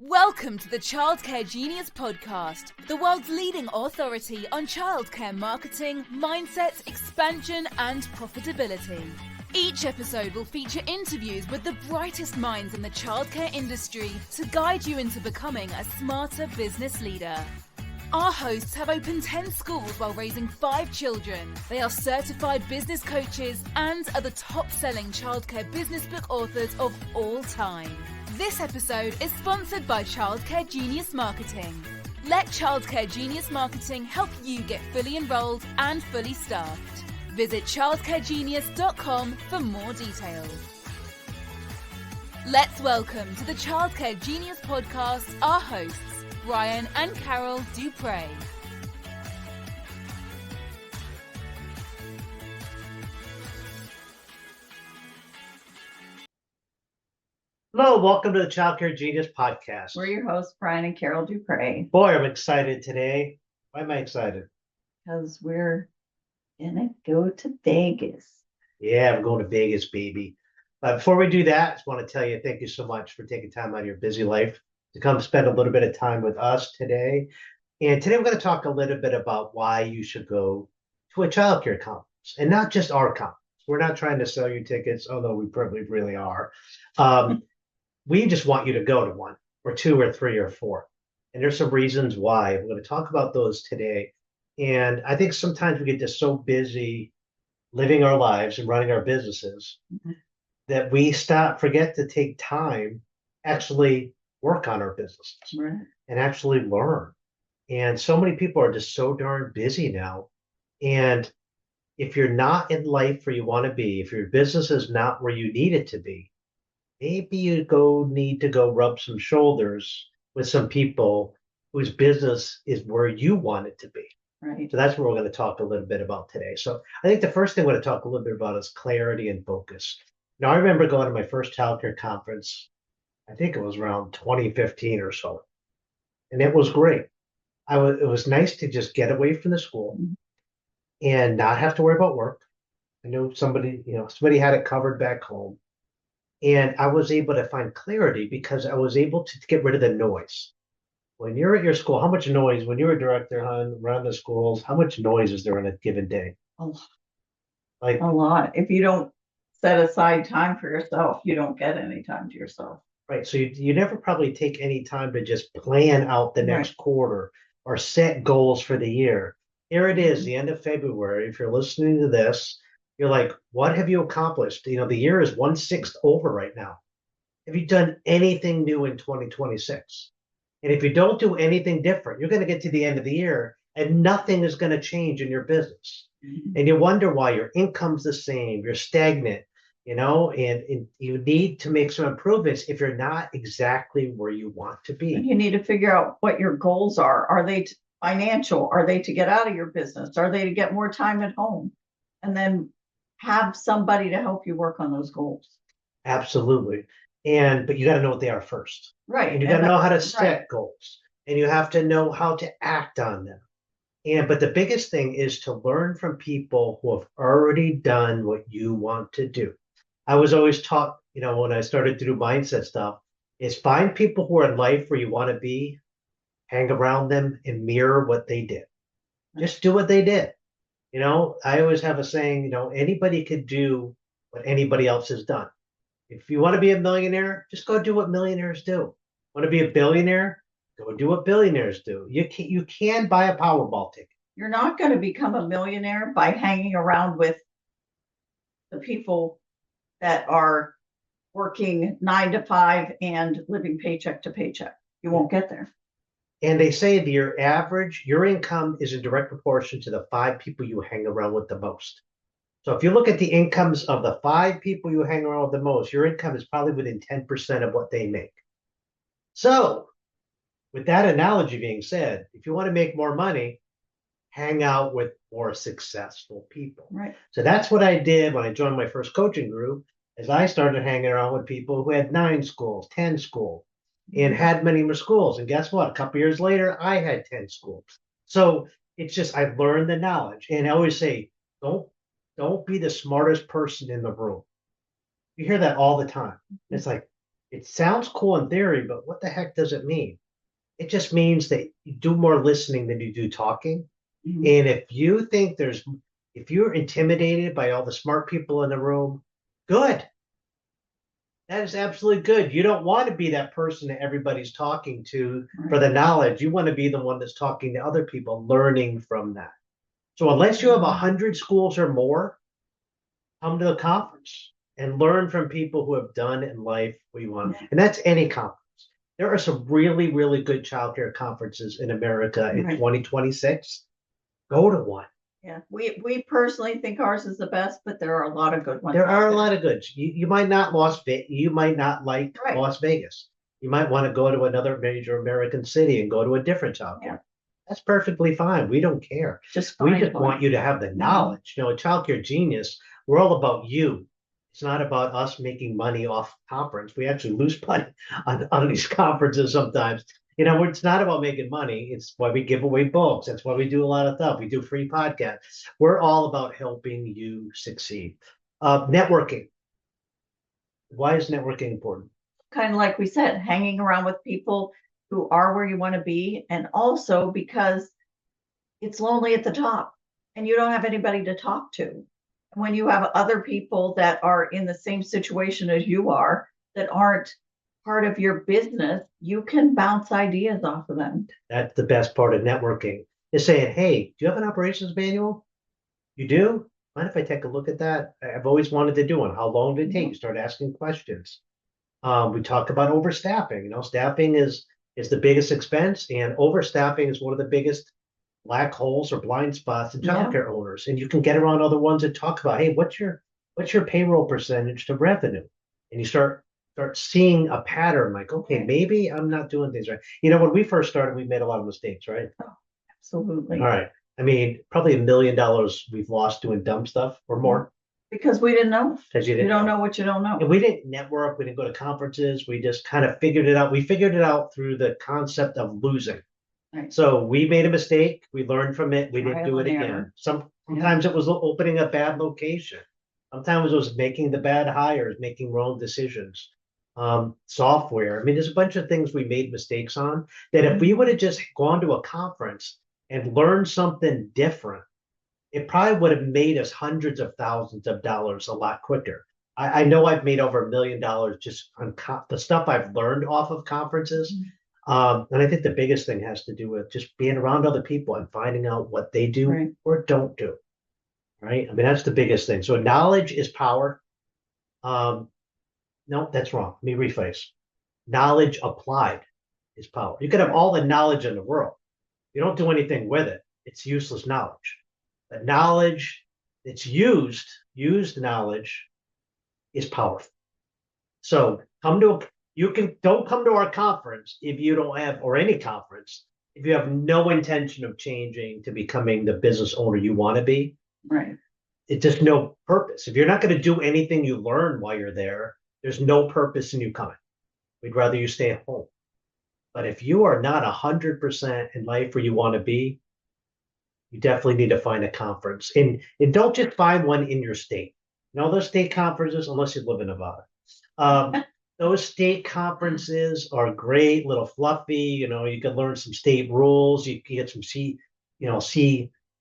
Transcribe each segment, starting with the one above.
Welcome to the Childcare Genius Podcast, the world's leading authority on childcare marketing, mindset, expansion, and profitability. Each episode will feature interviews with the brightest minds in the childcare industry to guide you into becoming a smarter business leader. Our hosts have opened 10 schools while raising 5 children. They are certified business coaches and are the top-selling childcare business book authors of all time. This episode is sponsored by Childcare Genius Marketing. Let Childcare Genius Marketing help you get fully enrolled and fully staffed. Visit childcaregenius.com for more details. Let's welcome to the Childcare Genius Podcast our hosts, Brian and Carol Duprey. Hello, welcome to the Childcare Genius Podcast. We're your hosts, Brian and Carol Duprey. Boy, I'm excited today. Why am I excited? Because we're gonna go to Vegas. Yeah, we're going to Vegas, baby. Before we do that, I just want to tell you thank you so much for taking time out of your busy life to come spend a little bit of time with us today. And today we're going to talk a little bit about why you should go to a childcare conference, and not just our conference. We're not trying to sell you tickets, although we probably really are. We just want you to go to one or two or three or four. And there's some reasons why. I'm going to talk about those today. And I think sometimes we get just so busy living our lives and running our businesses that we forget to take time, actually work on our businesses and actually learn. And so many people are just so darn busy now. And if you're not in life where you want to be, if your business is not where you need it to be, maybe you need to go rub some shoulders with some people whose business is where you want it to be. Right. So that's what we're going to talk a little bit about today. So I think the first thing we're going to talk a little bit about is clarity and focus. Now, I remember going to my first childcare conference. I think it was around 2015 or so. And it was great. It was nice to just get away from the school and not have to worry about work. I know somebody had it covered back home. And I was able to find clarity because I was able to get rid of the noise. When you're at your school, how much noise, when you're a director, around the schools, how much noise is there in a given day? A lot. If you don't set aside time for yourself, you don't get any time to yourself. Right. So you never probably take any time to just plan out the next quarter or set goals for the year. Here it is, the end of February. If you're listening to this, you're like, what have you accomplished? The year is 1/6 over right now. Have you done anything new in 2026? And if you don't do anything different, you're going to get to the end of the year and nothing is going to change in your business. And you wonder why your income's the same, you're stagnant, and you need to make some improvements if you're not exactly where you want to be. And you need to figure out what your goals are. Are they financial? Are they to get out of your business? Are they to get more time at home? And then have somebody to help you work on those goals. Absolutely. But you got to know what they are first. Right. And you got to know how to set goals, and you have to know how to act on them. But the biggest thing is to learn from people who have already done what you want to do. I was always taught, when I started to do mindset stuff, is find people who are in life where you want to be, hang around them and mirror what they did. Just do what they did. I always have a saying, anybody could do what anybody else has done. If you want to be a millionaire, just go do what millionaires do. Want to be a billionaire? Go do what billionaires do. You can buy a Powerball ticket. You're not going to become a millionaire by hanging around with the people that are working 9 to 5 and living paycheck to paycheck. You won't get there. And they say that your income is in direct proportion to the 5 people you hang around with the most. So if you look at the incomes of the 5 people you hang around with the most, your income is probably within 10% of what they make. So with that analogy being said, if you want to make more money, hang out with more successful people. Right. So that's what I did when I joined my first coaching group, is I started hanging around with people who had 9 schools, 10 schools. And had many more schools. And guess what? A couple years later, I had 10 schools. So it's just, I've learned the knowledge. And I always say, don't be the smartest person in the room. You hear that all the time. It's like, It sounds cool in theory, but what the heck does it mean? It just means that you do more listening than you do talking. Mhm. And if you're intimidated by all the smart people in the room, good. That is absolutely good. You don't want to be that person that everybody's talking to for Right. the knowledge. You want to be the one that's talking to other people, learning from that. So unless you have 100 schools or more, come to the conference and learn from people who have done in life what you want. And that's any conference. There are some really, really good childcare conferences in America in Right. 2026. Go to one. Yeah, we personally think ours is the best, but there are a lot of good ones There out are a there. lot of goods. You might not you might not like Right. Las Vegas. You might want to go to another major American city and go to a different childcare. Yeah. That's perfectly fine. We don't care. Just We find just one. want you to have the knowledge. You know, a childcare genius, we're all about you. It's not about us making money off conference. We actually lose money on these conferences sometimes. You know, it's not about making money. It's why we give away books. That's why we do a lot of stuff. We do free podcasts. We're all about helping you succeed. Networking. Why is networking important? Kind of like we said, hanging around with people who are where you want to be, and also because it's lonely at the top and you don't have anybody to talk to. When you have other people that are in the same situation as you are, that aren't part of your business, you can bounce ideas off of them. That's the best part of networking is saying, hey, do you have an operations manual? You do? Mind if I take a look at that? I've always wanted to do one. How long did it take? You start asking questions. We talk about overstaffing. You know, staffing is the biggest expense, and overstaffing is one of the biggest black holes or blind spots in childcare owners. And you can get around other ones and talk about, hey, what's your payroll percentage to revenue? And you start seeing a pattern like, okay, maybe I'm not doing things right. You know, when we first started, we made a lot of mistakes, right? Oh, absolutely. All right. I mean, probably $1 million we've lost doing dumb stuff or more. Because we didn't know. Because you You didn't don't know what you don't know. And we didn't network. We didn't go to conferences. We just kind of figured it out. We figured it out through the concept of losing. Right. So we made a mistake. We learned from it. We didn't Trial do it and again. error. Sometimes it was opening a bad location. Sometimes it was making the bad hires, making wrong decisions. Software. I mean, there's a bunch of things we made mistakes on that if we would have just gone to a conference and learned something different, it probably would have made us hundreds of thousands of dollars a lot quicker. I know I've made over $1 million just on the stuff I've learned off of conferences. And I think the biggest thing has to do with just being around other people and finding out what they do or don't do. Right. I mean, that's the biggest thing. So knowledge is power. No, that's wrong. Let me rephrase. Knowledge applied is power. You could have all the knowledge in the world. You don't do anything with it. It's useless knowledge. But knowledge that's used knowledge is powerful. So don't come to our conference if you don't have, or any conference, if you have no intention of changing to becoming the business owner you want to be. Right. It's just no purpose. If you're not going to do anything you learn while you're there, there's no purpose in you coming. We'd rather you stay at home. But if you are not 100% in life where you want to be, you definitely need to find a conference. And don't just find one in your state. You know, those state conferences, unless you live in Nevada. Those state conferences are great, little fluffy. You know, you can learn some state rules. You can get some C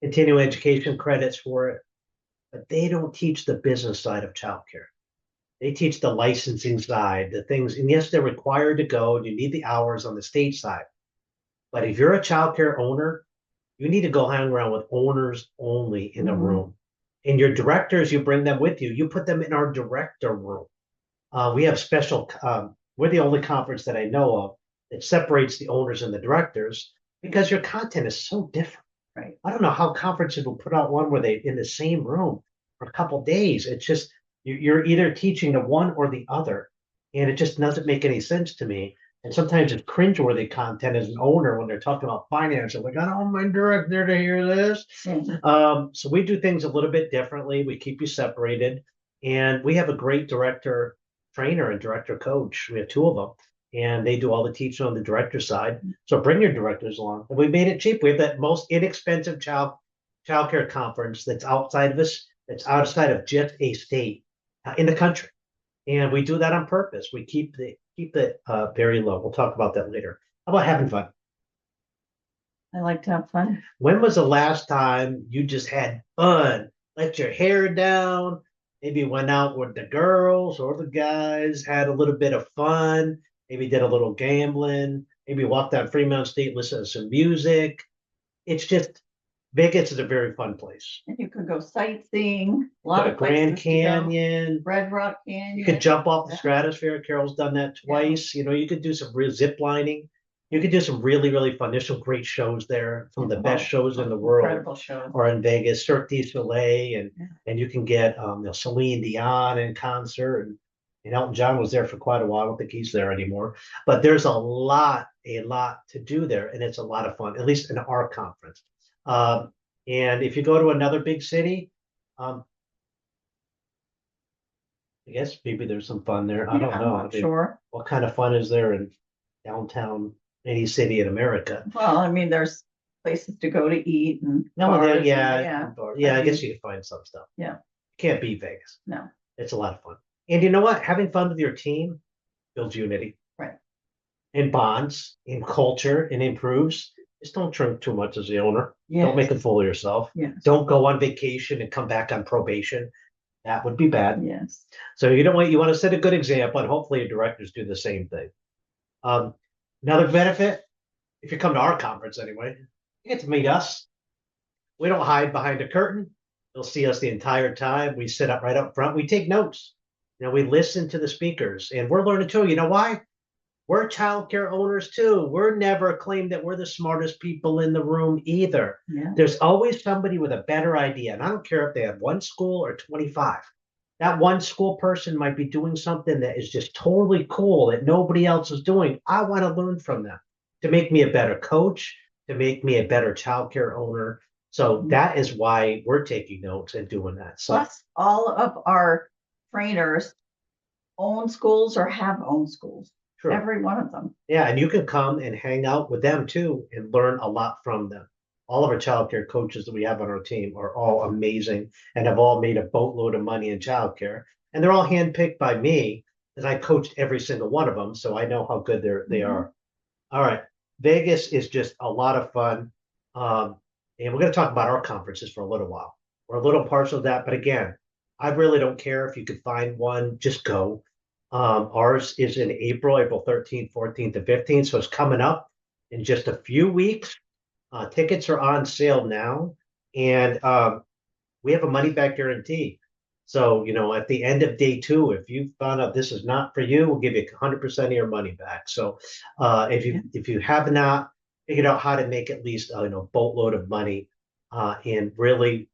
continuing education credits for it. But they don't teach the business side of childcare. They teach the licensing side, the things. And yes, they're required to go. And you need the hours on the state side. But if you're a childcare owner, you need to go hang around with owners only in a room. And your directors, you bring them with you. You put them in our director room. We have we're the only conference that I know of that separates the owners and the directors because your content is so different. Right. I don't know how conferences will put out one where they in the same room for a couple of days. It's just you're either teaching the one or the other, and it just doesn't make any sense to me. And sometimes it's cringeworthy content as an owner when they're talking about finance. I'm like, I don't want my director to hear this. So we do things a little bit differently. We keep you separated, and we have a great director trainer and director coach. We have two of them, and they do all the teaching on the director side. So bring your directors along. And we made it cheap. We have that most inexpensive childcare conference that's outside of us, that's outside of just a state in the country. And we do that on purpose. We keep keep it very low. We'll talk about that later. How about having fun? I like to have fun. When was the last time you just had fun? Let your hair down, maybe went out with the girls or the guys, had a little bit of fun, maybe did a little gambling, maybe walked down Fremont State, listened to some music. It's just Vegas is a very fun place. And you can go sightseeing, a lot of Grand places to go. Canyon. Red Rock Canyon. You could jump off the Yeah. stratosphere. Carol's done that twice. You know, you could do some real zip lining. You could do some really, really fun. There's some great shows there. Some of the best shows in the world Incredible shows. are in Vegas. Cirque du Soleil, Yeah. and you can get Celine Dion in concert, and Elton John was there for quite a while. I don't think he's there anymore. But there's a lot to do there, and it's a lot of fun. At least in our conference. And if you go to another big city, I guess maybe there's some fun there. I don't know. I mean, Sure. what kind of fun is there in downtown any city in America? Well, I mean, there's places to go to eat and No, bars and- yeah. I I guess mean, you can find some stuff. Yeah. Can't beat Vegas. No. It's a lot of fun. And you know what? Having fun with your team builds unity. Right. And bonds, and culture, and improves. Just don't drink too much as the owner. Yeah. Don't make a fool of yourself. Yes. Don't go on vacation and come back on probation. That would be bad. Yes. So you want to set a good example, and hopefully your directors do the same thing. Another benefit, if you come to our conference anyway, you get to meet us. We don't hide behind a curtain. You'll see us the entire time. We sit up right up front. We take notes. You know, we listen to the speakers, and we're learning too. You know why? We're childcare owners too. We're never claimed that we're the smartest people in the room either. Yeah. There's always somebody with a better idea. And I don't care if they have one school or 25. That one school person might be doing something that is just totally cool that nobody else is doing. I want to learn from them to make me a better coach, to make me a better childcare owner. So that is why we're taking notes and doing that. So Plus, all of our trainers own schools or have owned schools. true. Every one of them. Yeah, and you can come and hang out with them too and learn a lot from them. All of our childcare coaches that we have on our team are all amazing and have all made a boatload of money in childcare. And they're all handpicked by me because I coached every single one of them. So I know how good they are. All right. Vegas is just a lot of fun. And we're going to talk about our conferences for a little while. We're a little partial to that. But again, I really don't care if you could find one, just go. Ours is in April 13th, 14th, and 15th. So it's coming up in just a few weeks. Tickets are on sale now. And we have a money back guarantee. So, you know, at the end of day 2, if you found out this is not for you, we'll give you 100% of your money back. So if you have not figured out how to make at least boatload of money and really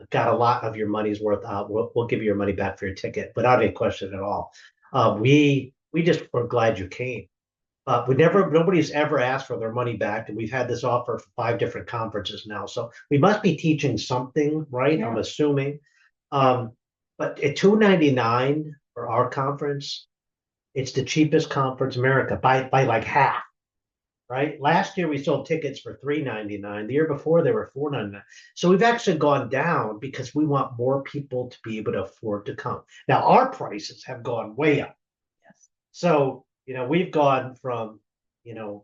got a lot of your money's worth out, we'll give you your money back for your ticket without any question at all. We just were glad you came. Nobody's ever asked for their money back, and we've had this offer for 5 different conferences now. So we must be teaching something, right? Yeah. I'm assuming. But at $299 for our conference, it's the cheapest conference in America by like half, right? Last year we sold tickets for $399. The year before they were $499. So we've actually gone down because we want more people to be able to afford to come. Now our prices have gone way up. Yes. So, we've gone from, the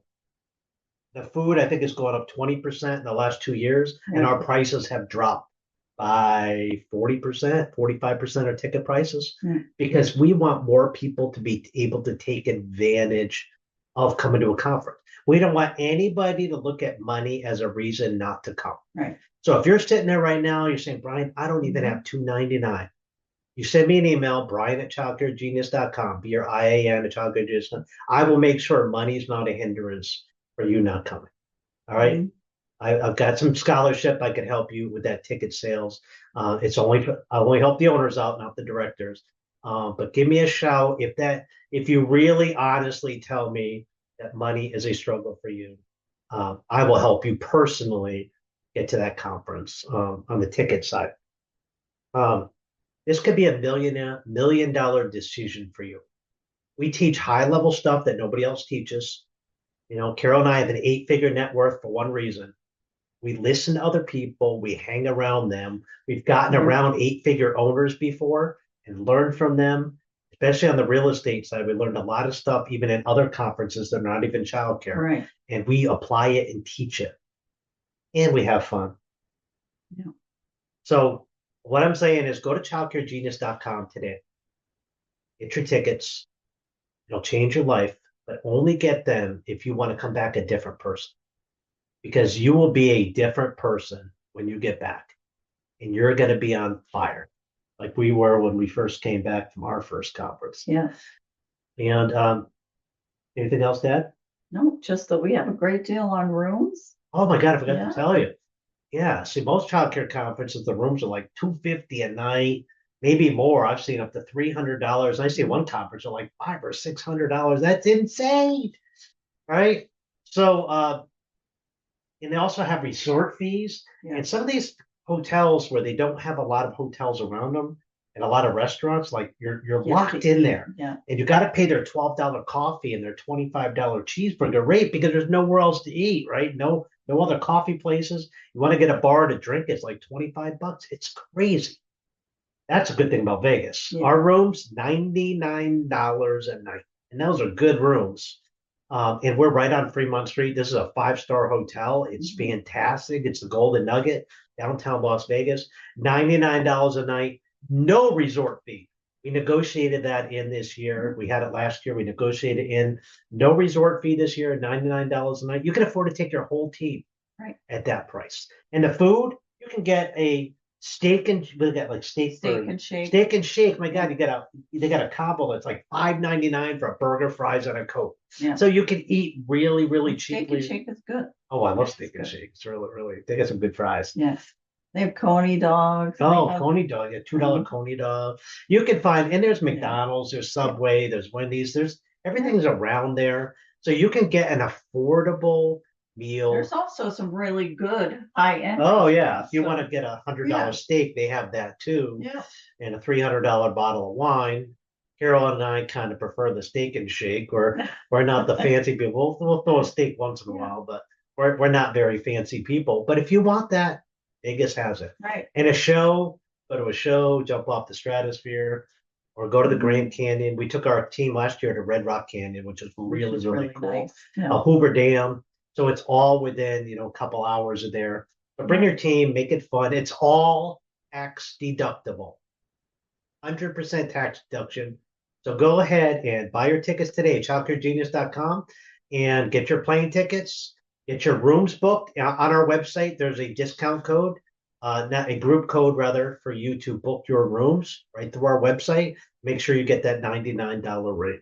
food I think has gone up 20% in the last 2 years, and our prices have dropped by 40%, 45% of ticket prices, because we want more people to be able to take advantage of coming to a conference. We don't want anybody to look at money as a reason not to come. Right. So if you're sitting there right now, you're saying, Brian, I don't even have $299. You send me an email, brian@childcaregenius.com, BRIAN@childcaregenius.com. I will make sure money is not a hindrance for you not coming. All right. I've got some scholarship. I can help you with that ticket sales. I only help the owners out, not the directors. But give me a shout if you really honestly tell me that money is a struggle for you. I will help you personally get to that conference on the ticket side. This could be $1 million decision for you. We teach high level stuff that nobody else teaches. Carol and I have an 8-figure net worth for one reason. We listen to other people. We hang around them. We've gotten around 8-figure owners before and learned from them. especially on the real estate side, we learned a lot of stuff, even in other conferences that are not even childcare. Right. And we apply it and teach it. And we have fun. Yeah. So what I'm saying is go to childcaregenius.com today. Get your tickets. It'll change your life, but only get them if you want to come back a different person. Because you will be a different person when you get back. And you're going to be on fire, like we were when we first came back from our first conference. Yes. And anything else, Dad? No, just that we have a great deal on rooms. Oh my God, I forgot Yeah. to tell you. Yeah, see, most childcare conferences, the rooms are like $250 a night, maybe more. I've seen up to $300. I see one conference are like $500 or $600. That's insane, right? So, and they also have resort fees. Yeah. And some of these hotels where they don't have a lot of hotels around them and a lot of restaurants, like you're locked in there. Yeah. And you got to pay their $12 coffee and their $25 cheeseburger rate because there's nowhere else to eat, right? No other coffee places. You want to get a bar to drink, it's like $25. It's crazy. That's a good thing about Vegas. Yeah. Our rooms, $99 a night. And those are good rooms. And we're right on Fremont Street. This is a 5-star hotel. It's fantastic. It's the Golden Nugget, downtown Las Vegas. $99 a night, no resort fee. We negotiated that in this year. We had it last year. We negotiated in no resort fee this year, $99 a night. You can afford to take your whole team at that price. And the food, you can get a steak and we got like steak and shake. Steak and shake. My God, they got a combo that's like $5.99 for a burger, fries, and a Coke. Yeah. So you can eat really, really cheaply. Steak and shake is good. Oh, I love steak and shake. It's really, they got some good fries. Yes. They have coney dogs. Oh, coney dog, a $2 coney dog. You can find, and there's McDonald's, there's Subway, there's Wendy's, there's everything's around there. So you can get an affordable meal. There's also some really good high-end. Oh yeah, if you want to get a $100 steak, they have that too. Yeah. And a $300 bottle of wine. Carol and I kind of prefer the steak and shake. We're not the fancy people. We'll throw a steak once in a while, but we're not very fancy people. But if you want that, Vegas has it. Right. And a show, go to a show, jump off the stratosphere, or go to the Grand Canyon. We took our team last year to Red Rock Canyon, which is really cool. Nice. Yeah. Hoover Dam. So it's all within, a couple hours of there. But bring your team, make it fun. It's all tax deductible. 100% tax deduction. So go ahead and buy your tickets today at childcaregenius.com and get your plane tickets. Get your rooms booked on our website. There's a discount code, not a group code rather, for you to book your rooms right through our website. Make sure you get that $99 rate.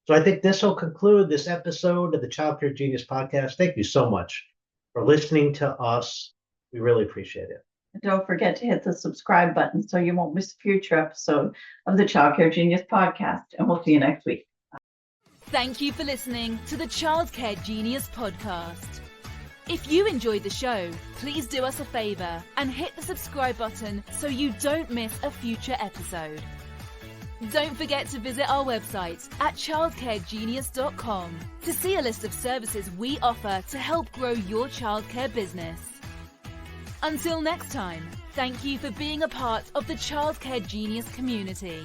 So I think this will conclude this episode of the Child Care Genius podcast. Thank you so much for listening to us. We really appreciate it. And don't forget to hit the subscribe button so you won't miss a future episode of the Child Care Genius podcast. And we'll see you next week. Thank you for listening to the Childcare Genius podcast. If you enjoyed the show, please do us a favor and hit the subscribe button so you don't miss a future episode. Don't forget to visit our website at childcaregenius.com to see a list of services we offer to help grow your childcare business. Until next time, thank you for being a part of the Childcare Genius community.